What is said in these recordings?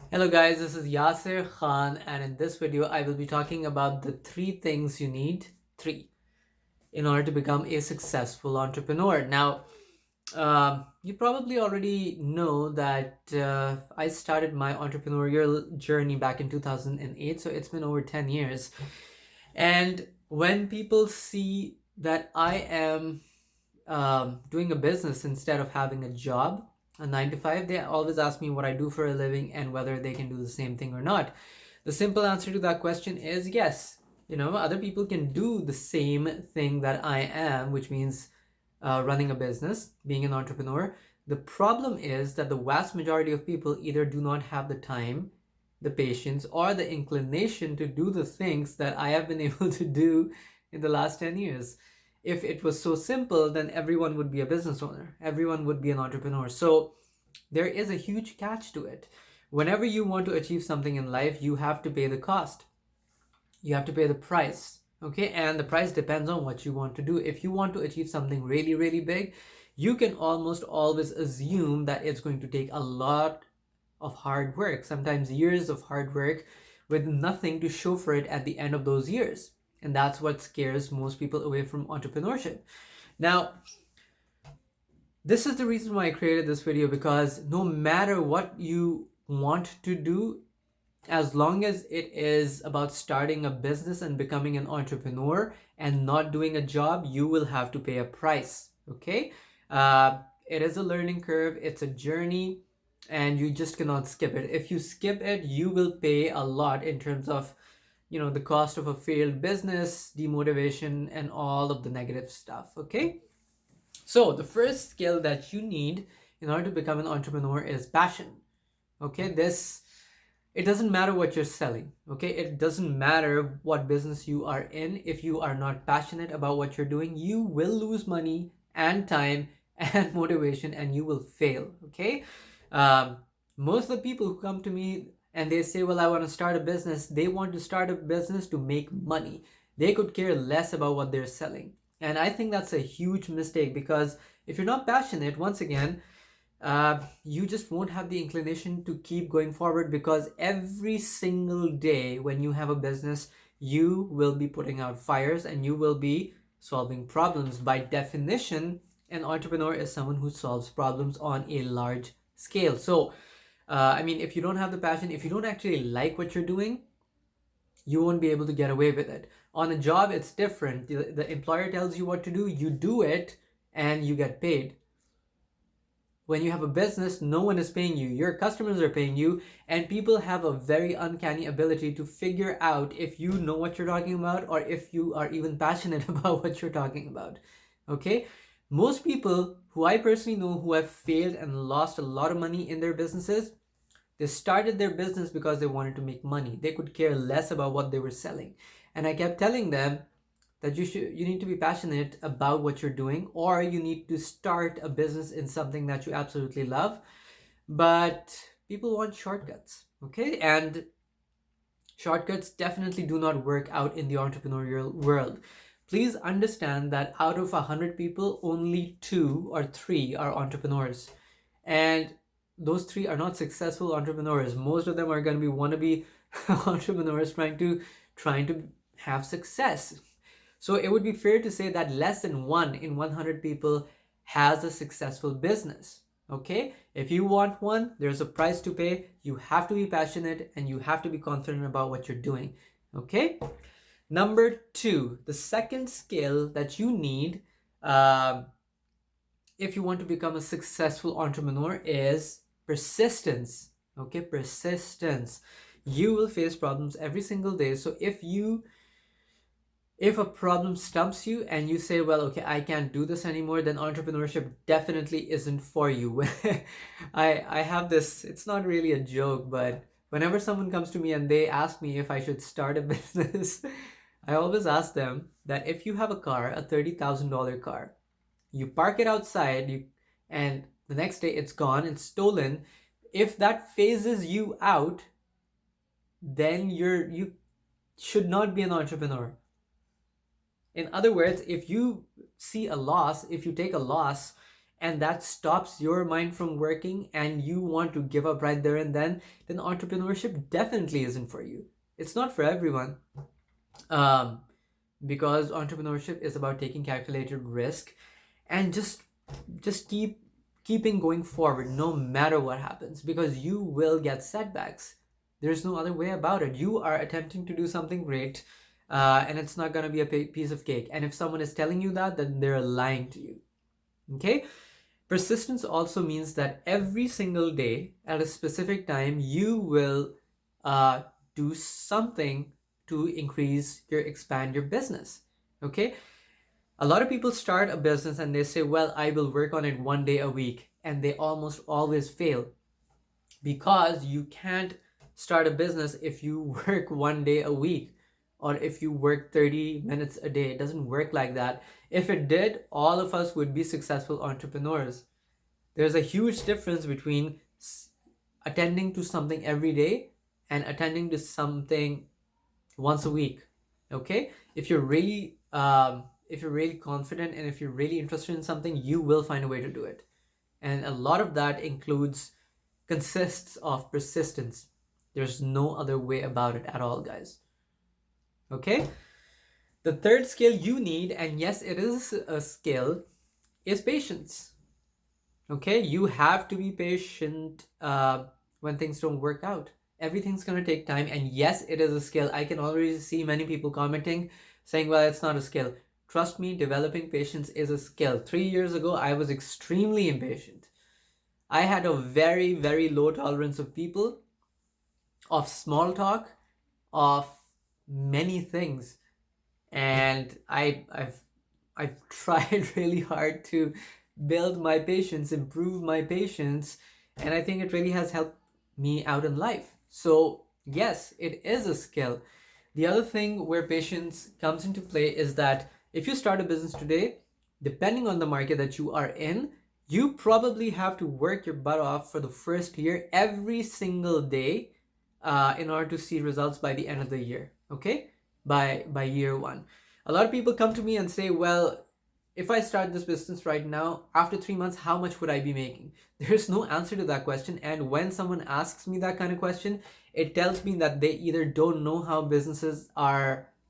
Hello guys, this is Yasir Khan, and in this video I will be talking about the three things you need, three, in order to become a successful entrepreneur. Now, you probably already know that I started my entrepreneurial journey back in 2008, so it's been over 10 years. And when people see that I am doing a business instead of having a job, a 9 to 5, they always ask me what I do for a living and whether they can do the same thing or not. The simple answer to that question is yes. Other people can do the same thing that I am, which means running a business, being an entrepreneur. The problem is that the vast majority of people either do not have the time, the patience, or the inclination to do the things that I have been able to do in the last 10 years. If it was so simple, then everyone would be a business owner, everyone would be an entrepreneur. So there is a huge catch to it. Whenever you want to achieve something in life, you have to pay the cost, you have to pay the price. Okay, and the price depends on what you want to do. If you want to achieve something really, really big, you can almost always assume that it's going to take a lot of hard work, sometimes years of hard work, with nothing to show for it at the end of those years. And that's what scares most people away from entrepreneurship. Now, this is the reason why I created this video, because no matter what you want to do, as long as it is about starting a business and becoming an entrepreneur and not doing a job, you will have to pay a price. Okay, it is a learning curve, it's a journey, and you just cannot skip it. If you skip it, you will pay a lot in terms of the cost of a failed business, demotivation, and all of the negative stuff. Okay, so the first skill that you need in order to become an entrepreneur is passion. Okay, this it doesn't matter what you're selling. Okay, it doesn't matter what business you are in. If you are not passionate about what you're doing, you will lose money and time and motivation, and you will fail. Okay, um, most of the people who come to me and they say, well, I want to start a business, they want to start a business to make money. They could care less about what they're selling. And I think that's a huge mistake, because if you're not passionate, once again, you just won't have the inclination to keep going forward, because every single day when you have a business, you will be putting out fires and you will be solving problems. By definition, an entrepreneur is someone who solves problems on a large scale. So, if you don't have the passion, if you don't actually like what you're doing, you won't be able to get away with it. On a job, it's different. The employer tells you what to do, you do it, and you get paid. When you have a business, no one is paying you. Your customers are paying you, and people have a very uncanny ability to figure out if you know what you're talking about or if you are even passionate about what you're talking about. Okay? Most people who I personally know who have failed and lost a lot of money in their businesses, they started their business because they wanted to make money. They could care less about what they were selling. And I kept telling them that you need to be passionate about what you're doing, or you need to start a business in something that you absolutely love. But people want shortcuts. Okay, and shortcuts definitely do not work out in the entrepreneurial world. Please understand that out of 100 people, only 2 or 3 are entrepreneurs, and those 3 are not successful entrepreneurs. Most of them are going to be wannabe entrepreneurs trying to have success. So it would be fair to say that less than 1 in 100 people has a successful business. Okay, if you want one, there's a price to pay. You have to be passionate and you have to be confident about what you're doing. Okay, number 2, the second skill that you need if you want to become a successful entrepreneur is persistence. Okay, persistence. You will face problems every single day. So if a problem stumps you and you say, well, okay, I can't do this anymore, then entrepreneurship definitely isn't for you. I have this, it's not really a joke, but whenever someone comes to me and they ask me if I should start a business, I always ask them that if you have a car, a $30,000 car, you park it outside, and the next day it's gone, it's stolen. If that phases you out, then you should not be an entrepreneur. In other words, if you see a loss, if you take a loss and that stops your mind from working and you want to give up right there and then entrepreneurship definitely isn't for you. It's not for everyone. Um, because entrepreneurship is about taking calculated risk and just keeping going forward no matter what happens, because you will get setbacks. There's no other way about it. You are attempting to do something great, and it's not going to be a piece of cake. And if someone is telling you that, then they're lying to you. Okay. Persistence also means that every single day at a specific time you will uh, do something to expand your business. Okay. A lot of people start a business and they say, well, I will work on it 1 day a week, and they almost always fail, because you can't start a business if you work 1 day a week or if you work 30 minutes a day. It doesn't work like that. If it did, all of us would be successful entrepreneurs. There's a huge difference between attending to something every day and attending to something once a week. Okay. If you're really confident and if you're really interested in something, you will find a way to do it. And a lot of that consists of persistence. There's no other way about it at all, guys. Okay. The third skill you need, and yes, it is a skill, is patience. Okay. You have to be patient when things don't work out. Everything's going to take time. And yes, it is a skill. I can already see many people commenting saying, well, it's not a skill. Trust me, developing patience is a skill. 3 years ago, I was extremely impatient. I had a very, very low tolerance of people, of small talk, of many things. And I've tried really hard to build my patience, improve my patience, and I think it really has helped me out in life. So yes, it is a skill. The other thing where patience comes into play is that if you start a business today, depending on the market that you are in, you probably have to work your butt off for the first year every single day in order to see results by the end of the year. Okay, by year one. A lot of people come to me and say, well, if I start this business right now, after 3 months, how much would I be making? There's no answer to that question. And when someone asks me that kind of question, it tells me that they either don't know how businesses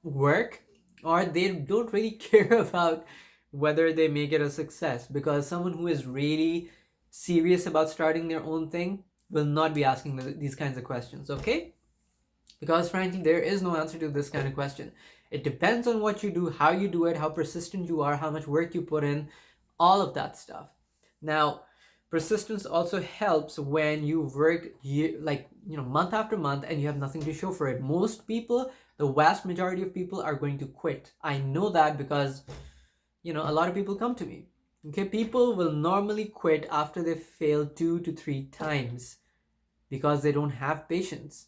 work, or they don't really care about whether they make it a success. Because someone who is really serious about starting their own thing will not be asking these kinds of questions. Okay. Because frankly, there is no answer to this kind of question. It depends on what you do, how you do it, how persistent you are, how much work you put in, all of that stuff. Now, persistence also helps when you've worked month after month and you have nothing to show for it. Most people, the vast majority of people, are going to quit. I know that because a lot of people come to me. Okay, people will normally quit after they fail 2 to 3 times because they don't have patience.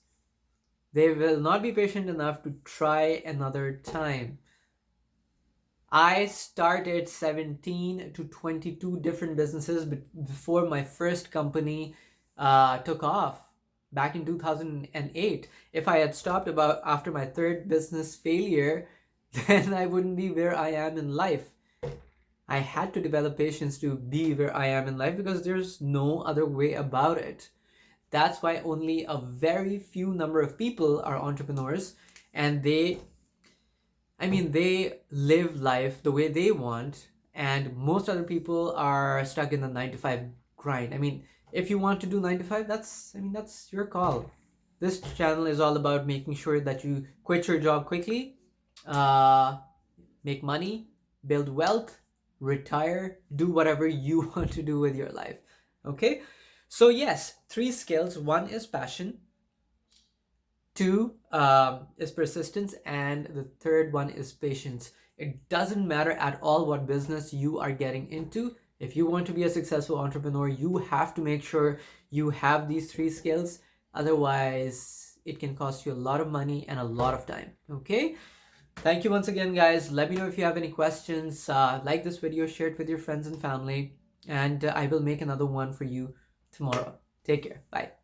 They will not be patient enough to try another time. I started 17 to 22 different businesses before my first company took off back in 2008. If I had stopped about after my third business failure, then I wouldn't be where I am in life. I had to develop patience to be where I am in life because there's no other way about it. That's why only a very few number of people are entrepreneurs, and they live life the way they want, and most other people are stuck in the 9 to 5 grind. If you want to do 9 to 5, that's your call. This channel is all about making sure that you quit your job quickly, make money, build wealth, retire, do whatever you want to do with your life. Okay? So yes, 3 skills. 1 is passion, 2 is persistence, and the third one is patience. It doesn't matter at all what business you are getting into. If you want to be a successful entrepreneur, you have to make sure you have these 3 skills. Otherwise, it can cost you a lot of money and a lot of time. Okay? Thank you once again, guys. Let me know if you have any questions. Like this video, share it with your friends and family, and I will make another one for you tomorrow. Take care. Bye.